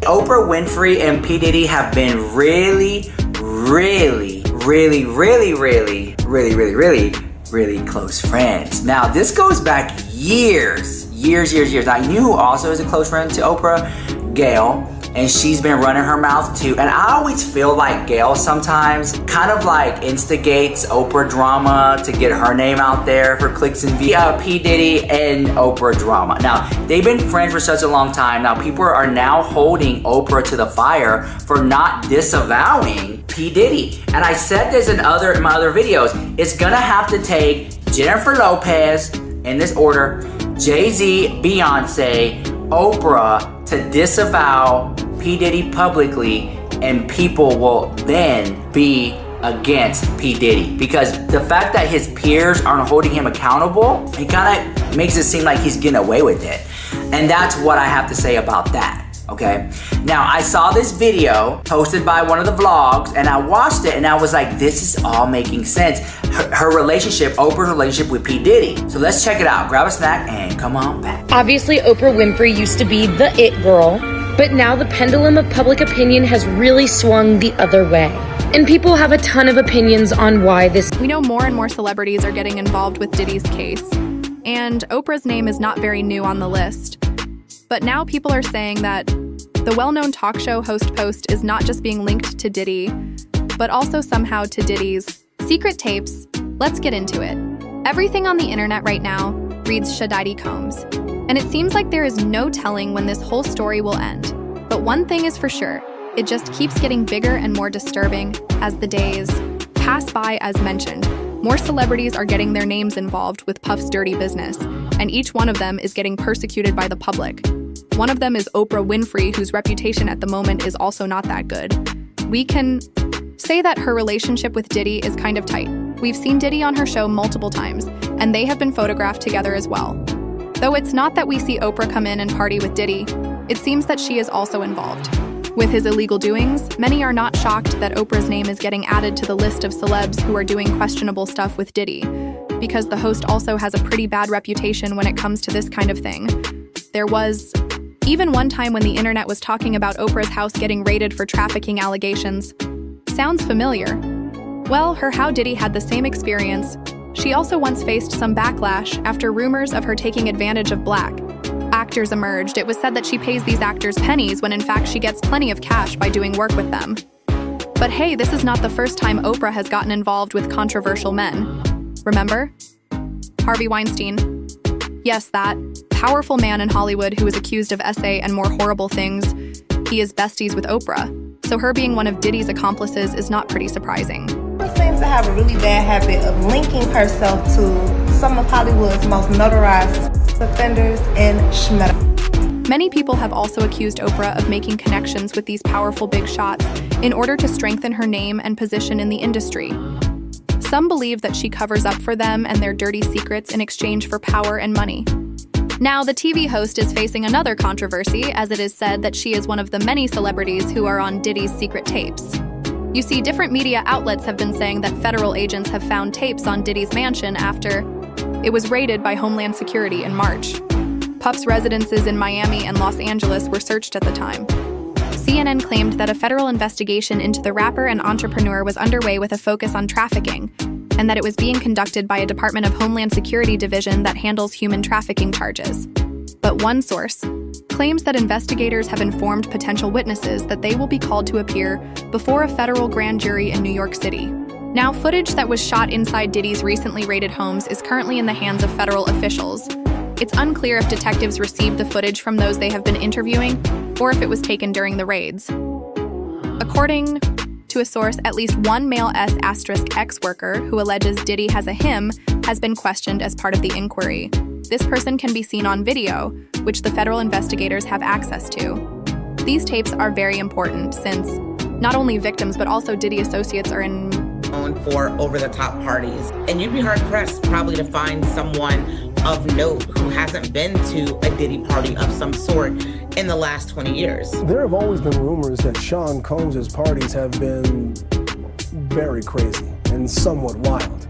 Oprah Winfrey and P. Diddy have been really close friends. Now, this goes back years. I knew who also is a close friend to Oprah, Gayle, and she's been running her mouth too. And I always feel like Gayle sometimes kind of like instigates Oprah drama to get her name out there for clicks and views. P. Diddy and Oprah drama. Now, they've been friends for such a long time. Now, people are now holding Oprah to the fire for not disavowing P. Diddy. And I said this in my other videos. It's gonna have to take Jennifer Lopez, in this order, Jay-Z, Beyonce, Oprah, to disavow P. Diddy publicly, and people will then be against P. Diddy. Because the fact that his peers aren't holding him accountable, it kind of makes it seem like he's getting away with it. And that's what I have to say about that. Okay, now I saw this video posted by one of the vlogs, and I watched it and I was like, this is all making sense. Her relationship, Oprah's relationship with P. Diddy. So let's check it out. Grab a snack and come on back. Obviously, Oprah Winfrey used to be the it girl, but now the pendulum of public opinion has really swung the other way. And people have a ton of opinions on why this. We know more and more celebrities are getting involved with Diddy's case, and Oprah's name is not very new on the list. But now people are saying that the well-known talk show host post is not just being linked to Diddy, but also somehow to Diddy's secret tapes. Let's get into it. Everything on the internet right now reads Shadidi Combs, and it seems like there is no telling when this whole story will end. But one thing is for sure, it just keeps getting bigger and more disturbing as the days pass by. As mentioned, more celebrities are getting their names involved with Puff's dirty business, and each one of them is getting persecuted by the public. One of them is Oprah Winfrey, whose reputation at the moment is also not that good. We can say that her relationship with Diddy is kind of tight. We've seen Diddy on her show multiple times, and they have been photographed together as well. Though it's not that we see Oprah come in and party with Diddy, it seems that she is also involved. With his illegal doings, many are not shocked that Oprah's name is getting added to the list of celebs who are doing questionable stuff with Diddy, because the host also has a pretty bad reputation when it comes to this kind of thing. There was even one time when the internet was talking about Oprah's house getting raided for trafficking allegations. Sounds familiar? Well, her How Diddy had the same experience. She also once faced some backlash after rumors of her taking advantage of black actors emerged. It was said that she pays these actors pennies when in fact she gets plenty of cash by doing work with them. But hey, this is not the first time Oprah has gotten involved with controversial men. Remember? Harvey Weinstein. Yes, that powerful man in Hollywood who was accused of SA and more horrible things. He is besties with Oprah, so her being one of Diddy's accomplices is not pretty surprising. Oprah seems to have a really bad habit of linking herself to some of Hollywood's most notarized offenders and schmetter. Many people have also accused Oprah of making connections with these powerful big shots in order to strengthen her name and position in the industry. Some believe that she covers up for them and their dirty secrets in exchange for power and money. Now, the TV host is facing another controversy, as it is said that she is one of the many celebrities who are on Diddy's secret tapes. You see, different media outlets have been saying that federal agents have found tapes on Diddy's mansion after it was raided by Homeland Security in March. Puff's residences in Miami and Los Angeles were searched at the time. CNN claimed that a federal investigation into the rapper and entrepreneur was underway with a focus on trafficking, and that it was being conducted by a Department of Homeland Security division that handles human trafficking charges. But one source claims that investigators have informed potential witnesses that they will be called to appear before a federal grand jury in New York City. Now, footage that was shot inside Diddy's recently raided homes is currently in the hands of federal officials. It's unclear if detectives received the footage from those they have been interviewing, or if it was taken during the raids. According to a source, at least one male S**ex-worker who alleges Diddy has a him has been questioned as part of the inquiry. This person can be seen on video, which the federal investigators have access to. These tapes are very important since not only victims but also Diddy associates are known for over-the-top parties. And you'd be hard-pressed probably to find someone of note who hasn't been to a Diddy party of some sort in the last 20 years. There have always been rumors that Sean Combs' parties have been very crazy and somewhat wild.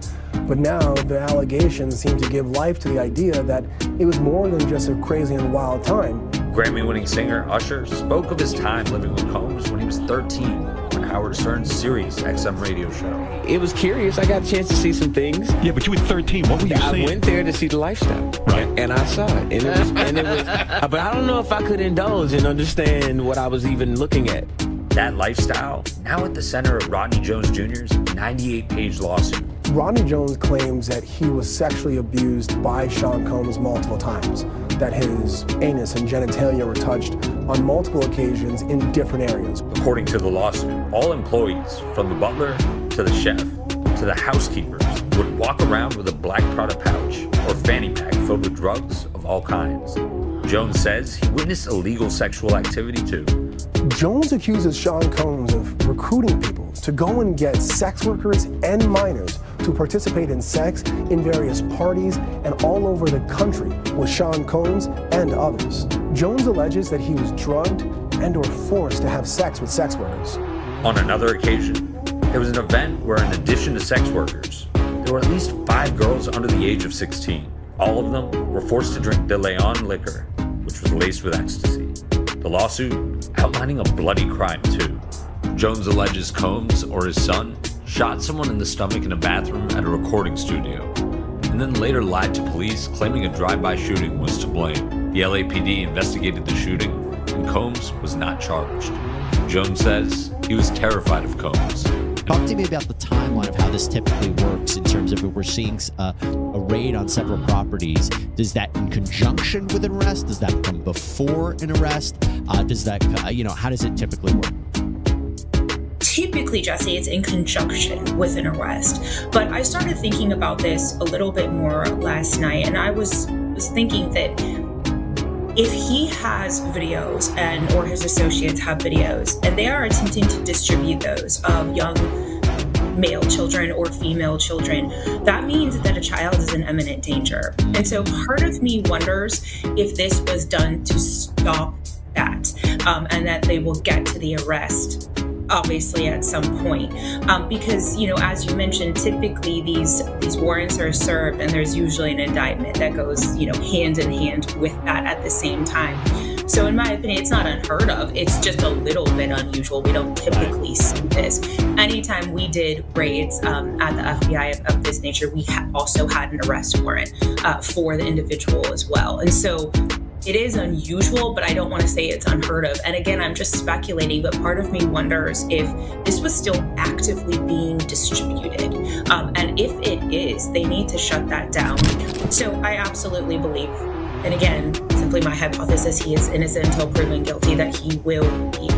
But now the allegations seem to give life to the idea that it was more than just a crazy and wild time. Grammy-winning singer Usher spoke of his time living with Combs when he was 13 on Howard Stern's Sirius XM radio show. It was curious. I got a chance to see some things. Yeah, but you were 13. What were you seeing? I went there to see the lifestyle, right? And I saw it, and it was. But I don't know if I could indulge and understand what I was even looking at. That lifestyle, now at the center of Rodney Jones Jr.'s 98-page lawsuit. Rodney Jones claims that he was sexually abused by Sean Combs multiple times, that his anus and genitalia were touched on multiple occasions in different areas. According to the lawsuit, all employees, from the butler to the chef to the housekeepers, would walk around with a black Prada pouch or fanny pack filled with drugs of all kinds. Jones says he witnessed illegal sexual activity too. Jones accuses Sean Combs of recruiting people to go and get sex workers and minors to participate in sex in various parties and all over the country with Sean Combs and others. Jones alleges that he was drugged and or forced to have sex with sex workers. On another occasion, there was an event where in addition to sex workers, there were at least 5 girls under the age of 16. All of them were forced to drink De Leon liquor, which was laced with ecstasy. The lawsuit outlining a bloody crime too. Jones alleges Combs or his son shot someone in the stomach in a bathroom at a recording studio, and then later lied to police claiming a drive-by shooting was to blame. The LAPD investigated the shooting, and Combs was not charged. Jones says he was terrified of Combs. Talk to me about the timeline of how this typically works in terms of if we're seeing a raid on several properties. Does that in conjunction with an arrest? Does that come before an arrest? Does that, how does it typically work? Typically, Jesse, it's in conjunction with an arrest. But I started thinking about this a little bit more last night, and I was thinking that if he has videos or his associates have videos and they are attempting to distribute those of young male children or female children, that means that a child is in imminent danger. And so part of me wonders if this was done to stop that, and that they will get to the arrest obviously at some point, because as you mentioned, typically these warrants are served and there's usually an indictment that goes hand in hand with that at the same time. So in my opinion, it's not unheard of. It's just a little bit unusual. We don't typically see this. Anytime we did raids at the FBI of this nature, we also had an arrest warrant for the individual as well. And so it is unusual, but I don't want to say it's unheard of. And again, I'm just speculating, but part of me wonders if this was still actively being distributed. And if it is, they need to shut that down. So I absolutely believe, and again, simply my hypothesis, he is innocent until proven guilty, that he will be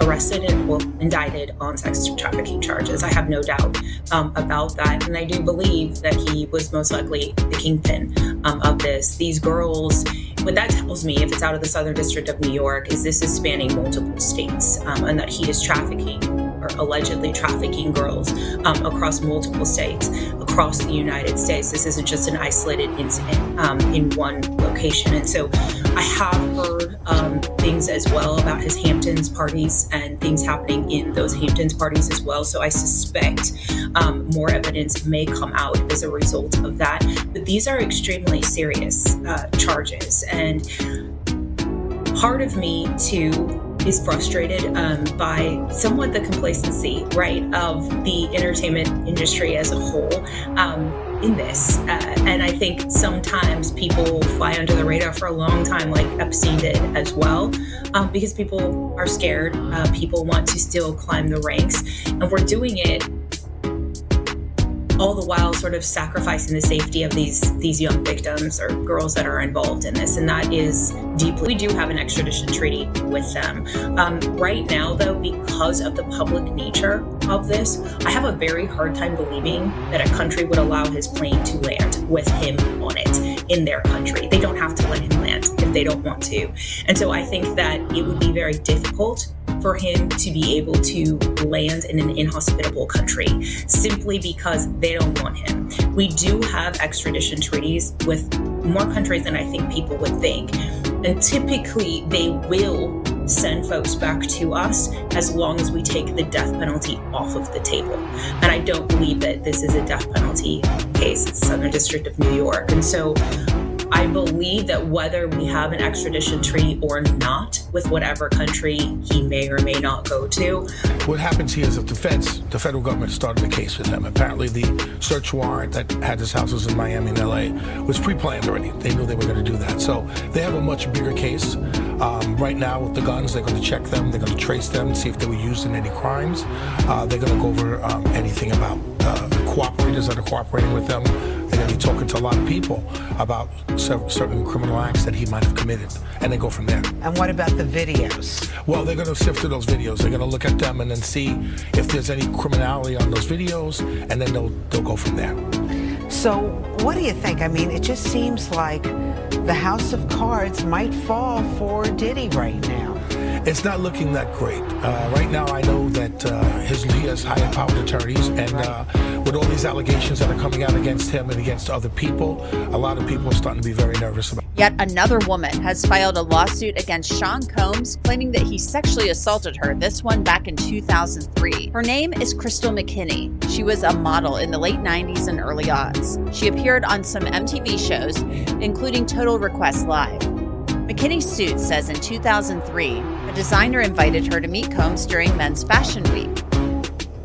arrested and indicted on sex trafficking charges. I have no doubt about that. And I do believe that he was most likely the kingpin of this. These girls, what that tells me, if it's out of the Southern District of New York, is this is spanning multiple states, and that he is trafficking or allegedly trafficking girls across multiple states, across the United States. This isn't just an isolated incident in one location. And so I have heard things as well about his Hamptons parties and things happening in those Hamptons parties as well. So I suspect more evidence may come out as a result of that. But these are extremely serious charges. And part of me too is frustrated by somewhat the complacency, right, of the entertainment industry as a whole in this. And I think sometimes people fly under the radar for a long time, like Epstein did as well, because people are scared. People want to still climb the ranks, and we're doing it all the while sort of sacrificing the safety of these young victims or girls that are involved in this. And that is deeply, we do have an extradition treaty with them. Right now, though, because of the public nature of this, I have a very hard time believing that a country would allow his plane to land with him on it in their country. They don't have to let him land if they don't want to. And so I think that it would be very difficult for him to be able to land in an inhospitable country simply because they don't want him. We do have extradition treaties with more countries than I think people would think. And typically they will send folks back to us as long as we take the death penalty off of the table. And I don't believe that this is a death penalty case. It's Southern District of New York. And so I believe that whether we have an extradition treaty or not, with whatever country he may or may not go to. What happens here is that the federal government started the case with him. Apparently the search warrant that had his houses in Miami and LA was pre-planned already. They knew they were going to do that. So they have a much bigger case. Right now with the guns, they're going to check them. They're going to trace them, see if they were used in any crimes. They're going to go over anything about the cooperators that are cooperating with them. They're going to be talking to a lot of people about certain criminal acts that he might have committed, and they go from there. And what about the videos? Well, they're going to sift through those videos. They're going to look at them and then see if there's any criminality on those videos, and then they'll go from there. So what do you think? I mean, it just seems like the house of cards might fall for Diddy right now. It's not looking that great. Right now, I know that he has highly powered attorneys, and with all these allegations that are coming out against him and against other people, a lot of people are starting to be very nervous about it. Yet another woman has filed a lawsuit against Sean Combs, claiming that he sexually assaulted her, this one back in 2003. Her name is Crystal McKinney. She was a model in the late 90s and early aughts. She appeared on some MTV shows, including Total Request Live. McKinney's suit says in 2003, a designer invited her to meet Combs during Men's Fashion Week.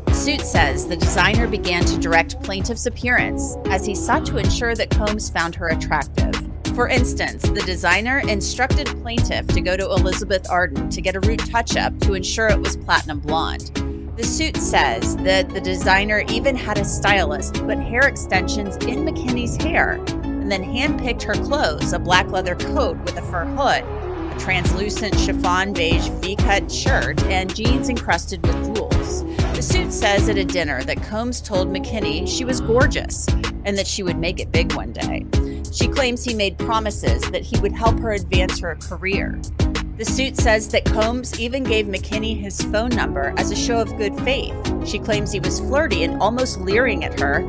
The suit says the designer began to direct plaintiff's appearance as he sought to ensure that Combs found her attractive. For instance, the designer instructed plaintiff to go to Elizabeth Arden to get a root touch-up to ensure it was platinum blonde. The suit says that the designer even had a stylist put hair extensions in McKinney's hair and then handpicked her clothes, a black leather coat with a fur hood, a translucent chiffon beige V-cut shirt, and jeans encrusted with jewels. The suit says at a dinner that Combs told McKinney she was gorgeous and that she would make it big one day. She claims he made promises that he would help her advance her career. The suit says that Combs even gave McKinney his phone number as a show of good faith. She claims he was flirty and almost leering at her.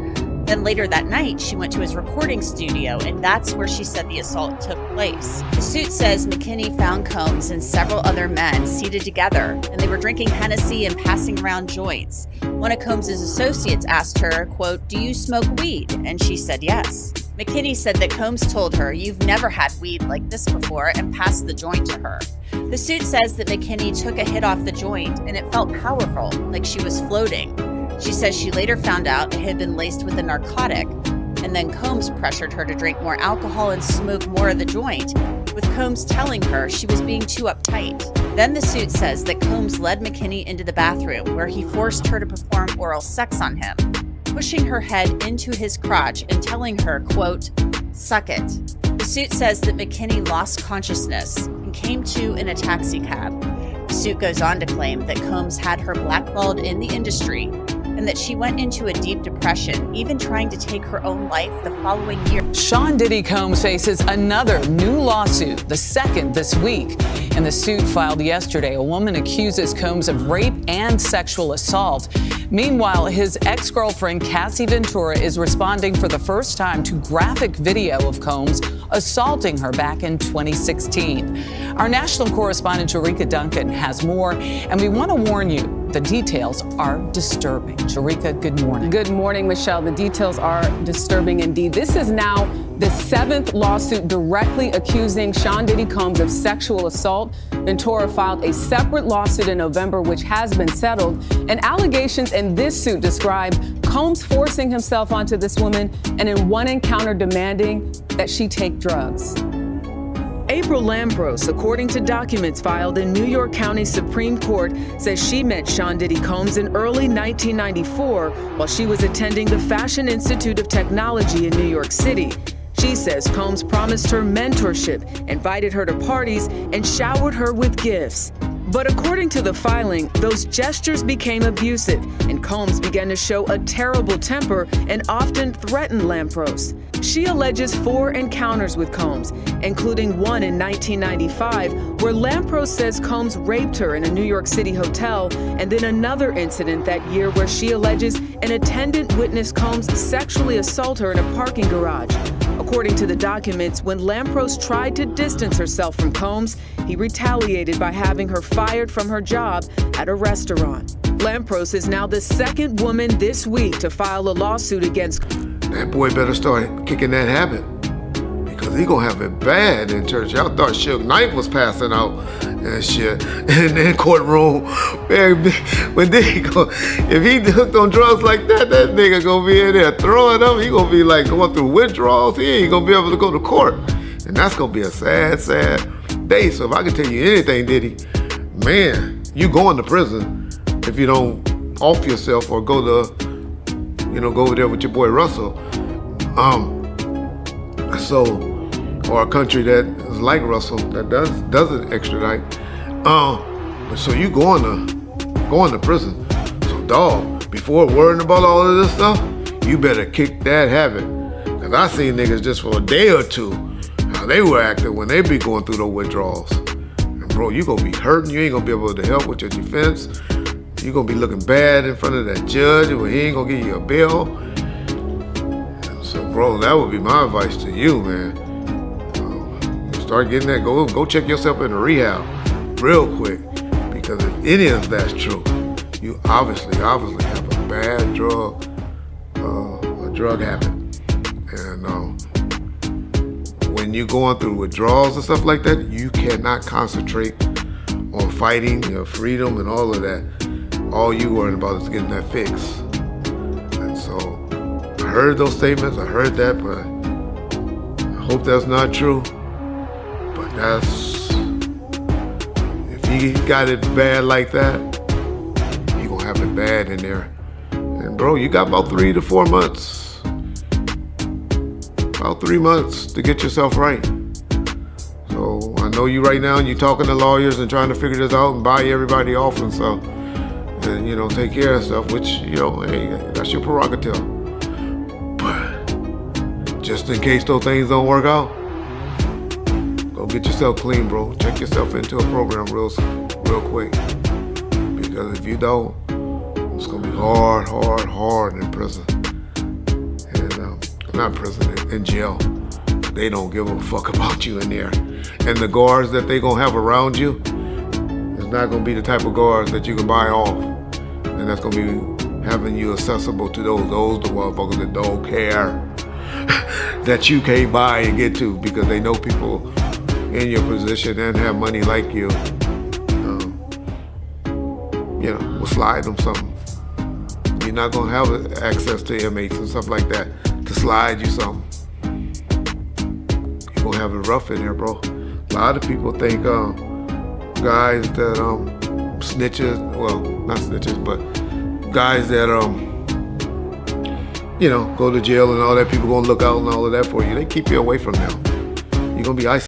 Then later that night, she went to his recording studio, and that's where she said the assault took place. The suit says McKinney found Combs and several other men seated together, and they were drinking Hennessy and passing around joints. One of Combs' associates asked her, quote, "Do you smoke weed?" And she said yes. McKinney said that Combs told her, "You've never had weed like this before," and passed the joint to her. The suit says that McKinney took a hit off the joint, and it felt powerful, like she was floating. She says she later found out it had been laced with a narcotic, and then Combs pressured her to drink more alcohol and smoke more of the joint, with Combs telling her she was being too uptight. Then the suit says that Combs led McKinney into the bathroom, where he forced her to perform oral sex on him, pushing her head into his crotch and telling her, quote, "Suck it." The suit says that McKinney lost consciousness and came to in a taxi cab. The suit goes on to claim that Combs had her blackballed in the industry and that she went into a deep depression, even trying to take her own life the following year. Sean Diddy Combs faces another new lawsuit, the second this week. In the suit filed yesterday, a woman accuses Combs of rape and sexual assault. Meanwhile, his ex-girlfriend, Cassie Ventura, is responding for the first time to graphic video of Combs assaulting her back in 2016. Our national correspondent, Jerika Duncan, has more, and we want to warn you, the details are disturbing. Jerika, good morning. Good morning, Michelle. The details are disturbing indeed. This is now the 7th lawsuit directly accusing Sean Diddy Combs of sexual assault. Ventura filed a separate lawsuit in November, which has been settled. And allegations in this suit describe Combs forcing himself onto this woman and in one encounter demanding that she take drugs. April Lampros, according to documents filed in New York County Supreme Court, says she met Sean Diddy Combs in early 1994 while she was attending the Fashion Institute of Technology in New York City. She says Combs promised her mentorship, invited her to parties, and showered her with gifts. But according to the filing, those gestures became abusive, and Combs began to show a terrible temper and often threatened Lampros. She alleges 4 encounters with Combs, including one in 1995, where Lampros says Combs raped her in a New York City hotel, and then another incident that year where she alleges an attendant witnessed Combs sexually assault her in a parking garage. According to the documents, when Lampros tried to distance herself from Combs, he retaliated by having her fired from her job at a restaurant. Lampros is now the second woman this week to file a lawsuit against. That boy better start kicking that habit, because Cause he gonna have it bad in church. Y'all thought Suge Knight was passing out and shit in the courtroom. Man, when they go, if he hooked on drugs like that, that nigga gonna be in there throwing up. He gonna be like going through withdrawals. He ain't gonna be able to go to court. And that's gonna be a sad, sad day. So if I can tell you anything, Diddy, man, you going to prison if you don't off yourself or go to, go over there with your boy Russell. Or a country that is like Russell that doesn't extradite. So you going to prison. So dog, before worrying about all of this stuff, you better kick that habit. Cause I seen niggas just for a day or two, how they were acting when they be going through those withdrawals. And bro, you gonna be hurting. You ain't gonna be able to help with your defense. You gonna be looking bad in front of that judge when he ain't gonna give you a bail. So bro, that would be my advice to you, man. Start getting that, go check yourself into rehab real quick. Because if any of that's true, you obviously have a bad drug habit. And when you're going through withdrawals and stuff like that, you cannot concentrate on fighting your freedom and all of that. All you worrying about is getting that fix. And so I heard those statements, I heard that, but I hope that's not true. But if he got it bad like that, he gonna have it bad in there. And bro, you got about 3 to 4 months. About 3 months to get yourself right. So I know you right now and you talking to lawyers and trying to figure this out and buy everybody off and stuff. And take care of stuff, which, hey, that's your prerogative. But just in case those things don't work out, go get yourself clean, bro. Check yourself into a program real quick. Because if you don't, it's gonna be hard in prison. And not prison, in jail. They don't give a fuck about you in there. And the guards that they gonna have around you, it's not gonna be the type of guards that you can buy off. And that's gonna be having you accessible to those the motherfuckers that don't care that you can't buy and get to, because they know people in your position and have money like you, will slide them something. You're not gonna have access to inmates and stuff like that to slide you something. You're gonna have it rough in there, bro. A lot of people think guys that snitches, well, not snitches, but guys that go to jail and all that, people gonna look out and all of that for you. They keep you away from them. You're gonna be isolated.